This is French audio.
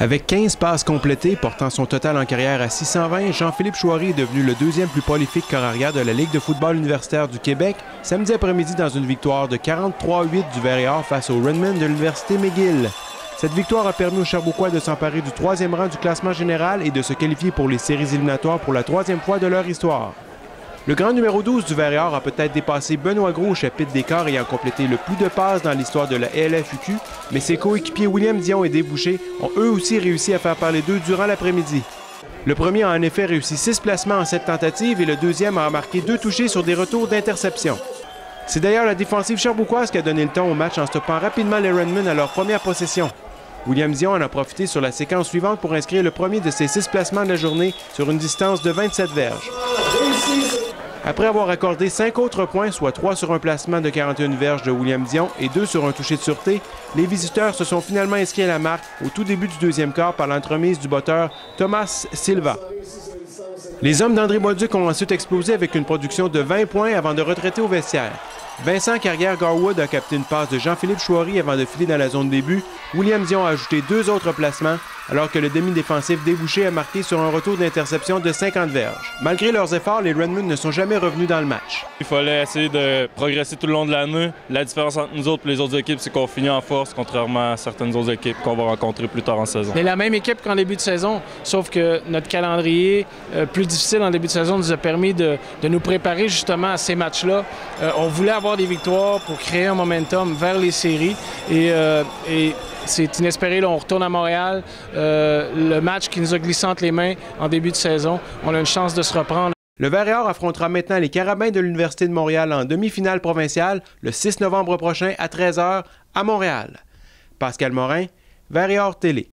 Avec 15 passes complétées, portant son total en carrière à 620, Jean-Philippe Chouari est devenu le deuxième plus prolifique corps arrière de la Ligue de football universitaire du Québec, samedi après-midi dans une victoire de 43-8 du Vert-et-Or face aux Redmen de l'Université McGill. Cette victoire a permis aux Sherbrookois de s'emparer du troisième rang du classement général et de se qualifier pour les séries éliminatoires pour la troisième fois de leur histoire. Le grand numéro 12 du Vert-et-Or a peut-être dépassé Benoît Gros au chapitre des corps ayant complété le plus de passes dans l'histoire de la LFUQ, mais ses coéquipiers William Dion et Dave Boucher ont eux aussi réussi à faire parler d'eux durant l'après-midi. Le premier a en effet réussi 6 placements en 7 tentatives et le deuxième a marqué 2 touchés sur des retours d'interception. C'est d'ailleurs la défensive sherbrookoise qui a donné le ton au match en stoppant rapidement les Redmen à leur première possession. William Dion en a profité sur la séquence suivante pour inscrire le premier de ses 6 placements de la journée sur une distance de 27 verges. Après avoir accordé 5 autres points, soit 3 sur un placement de 41 verges de William Dion et 2 sur un toucher de sûreté, les visiteurs se sont finalement inscrits à la marque au tout début du deuxième quart par l'entremise du botteur Thomas Silva. Les hommes d'André Bolduc ont ensuite explosé avec une production de 20 points avant de retraiter au vestiaire. Vincent Carrière-Garwood a capté une passe de Jean-Philippe Chouari avant de filer dans la zone début. William Dion a ajouté 2 autres placements, alors que le demi-défensif débouché a marqué sur un retour d'interception de 50 verges. Malgré leurs efforts, les Redmen ne sont jamais revenus dans le match. Il fallait essayer de progresser tout le long de l'année. La différence entre nous autres et les autres équipes, c'est qu'on finit en force, contrairement à certaines autres équipes qu'on va rencontrer plus tard en saison. On est la même équipe qu'en début de saison, sauf que notre calendrier plus difficile en début de saison nous a permis de nous préparer justement à ces matchs-là. On voulait avoir des victoires pour créer un momentum vers les séries et c'est inespéré. Là, on retourne à Montréal. Le match qui nous a glissé entre les mains en début de saison, on a une chance de se reprendre. Le Vert-et-Or affrontera maintenant les Carabins de l'Université de Montréal en demi-finale provinciale le 6 novembre prochain à 13h à Montréal. Pascal Morin, Vert-et-Or Télé.